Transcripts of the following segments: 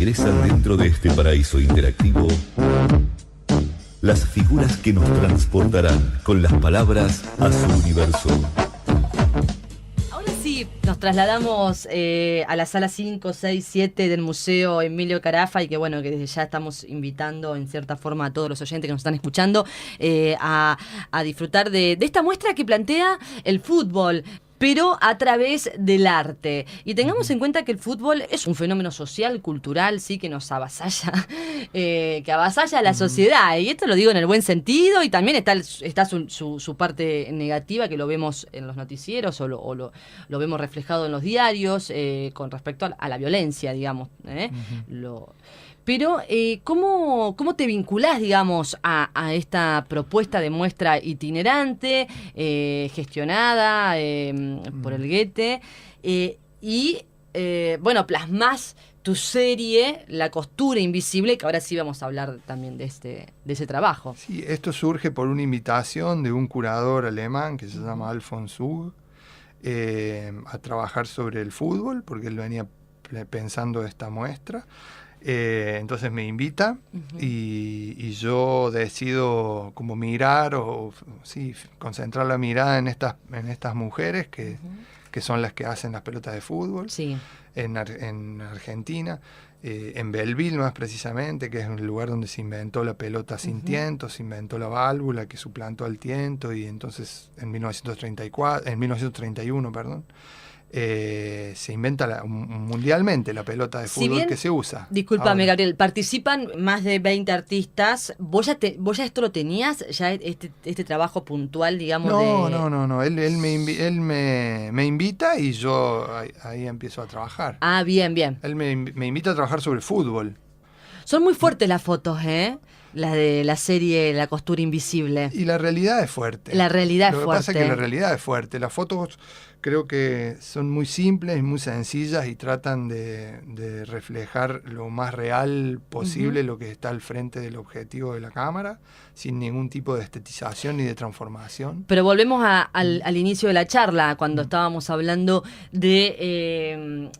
ingresan dentro de este paraíso interactivo las figuras que nos transportarán con las palabras a su universo. Ahora sí, nos trasladamos a la sala 5, 6, 7 del Museo Emilio Carafa y que bueno, que desde ya estamos invitando en cierta forma a todos los oyentes que nos están escuchando a disfrutar de esta muestra que plantea el fútbol, pero a través del arte. Y tengamos en cuenta que el fútbol es un fenómeno social, cultural, sí, que nos avasalla, que avasalla a la sociedad. Y esto lo digo en el buen sentido, y también está su parte negativa, que lo vemos en los noticieros o lo vemos reflejado en los diarios, con respecto a la violencia, digamos. Pero, ¿cómo te vinculás, digamos, a esta propuesta de muestra itinerante, gestionada por el Goethe, bueno, plasmás tu serie, La costura invisible, que ahora sí vamos a hablar también de ese trabajo? Sí, esto surge por una invitación de un curador alemán que se llama Alfons Zug, a trabajar sobre el fútbol, porque él venía pensando esta muestra. Entonces me invita y yo decido como mirar concentrar la mirada en estas mujeres que son las que hacen las pelotas de fútbol en Argentina, en Belleville más precisamente, que es un lugar donde se inventó la pelota sin tiento, se inventó la válvula que suplantó al tiento, y entonces en 1931, se inventa mundialmente la pelota de fútbol que se usa. Discúlpame, Gabriel, participan más de 20 artistas. ¿Vos ya esto lo tenías? ¿Ya este trabajo puntual, digamos? No. Él me invita y yo ahí empiezo a trabajar. Ah, bien. Él me invita a trabajar sobre el fútbol. Son muy fuertes las fotos, las de la serie La costura invisible. Y la realidad es fuerte. Lo que pasa es que la realidad es fuerte. Las fotos creo que son muy simples y muy sencillas y tratan de reflejar lo más real posible lo que está al frente del objetivo de la cámara, sin ningún tipo de estetización ni de transformación. Pero volvemos al inicio de la charla, cuando estábamos hablando desde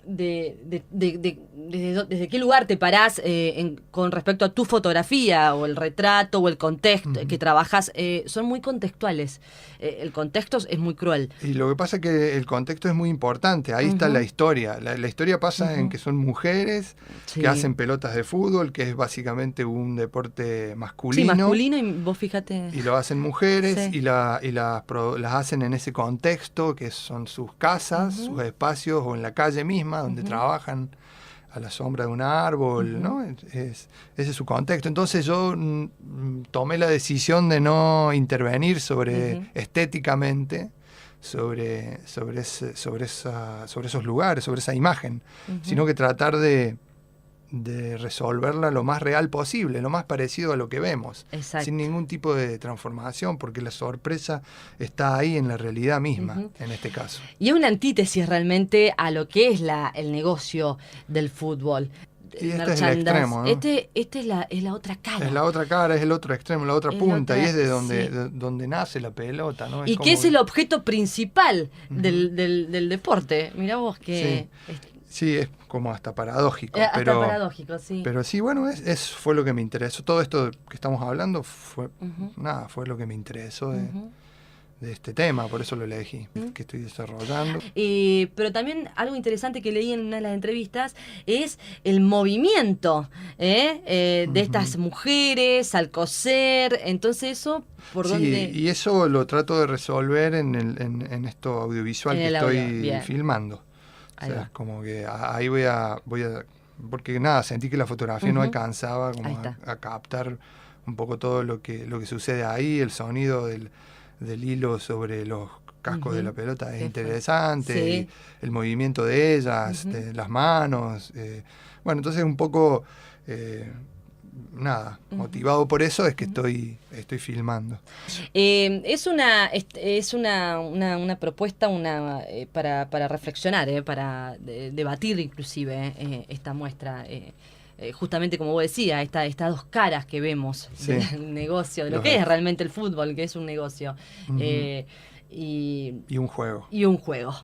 qué lugar te parás con respecto a tu fotografía o el retrato o el contexto que trabajas. Son muy contextuales. El contexto es muy cruel. Y lo que pasa es que el contexto es muy importante. Ahí está la historia. La historia pasa en que son mujeres que hacen pelotas de fútbol, que es básicamente un deporte masculino. Sí, masculino, y vos fíjate. Y lo hacen mujeres y las hacen en ese contexto, que son sus casas, sus espacios, o en la calle misma, donde trabajan a la sombra de un árbol, ¿no? Ese es su contexto. Entonces yo tomé la decisión de no intervenir estéticamente sobre esos lugares, sobre esa imagen, sino que tratar de resolverla lo más real posible, lo más parecido a lo que vemos. Exacto. Sin ningún tipo de transformación, porque la sorpresa está ahí en la realidad misma, en este caso. Y es una antítesis realmente a lo que es el negocio del fútbol. Y este es el extremo, ¿no? Este es la otra cara. Es la otra cara, es el otro extremo, la otra punta, y es de donde nace la pelota, ¿no? Y que es el objeto principal del deporte. Mirá vos que... Sí, es como hasta paradójico. Paradójico, sí. Pero sí, bueno, fue lo que me interesó. Todo esto que estamos hablando fue lo que me interesó de este tema, por eso lo elegí, que estoy desarrollando. Pero también algo interesante que leí en una de las entrevistas es el movimiento de estas mujeres al coser. Entonces eso, ¿por dónde? Y eso lo trato de resolver en esto audiovisual que estoy filmando. O sea, como que ahí voy a porque sentí que la fotografía no alcanzaba como a captar un poco todo lo que sucede ahí. El sonido del hilo sobre los cascos de la pelota es interesante, y el movimiento de ellas, de las manos. Bueno, entonces un poco motivado por eso es que estoy filmando. Es una propuesta para reflexionar, para debatir inclusive esta muestra. Justamente como vos decías, estas dos caras que vemos del negocio, de lo que es realmente el fútbol, que es un negocio. Y un juego. Y un juego.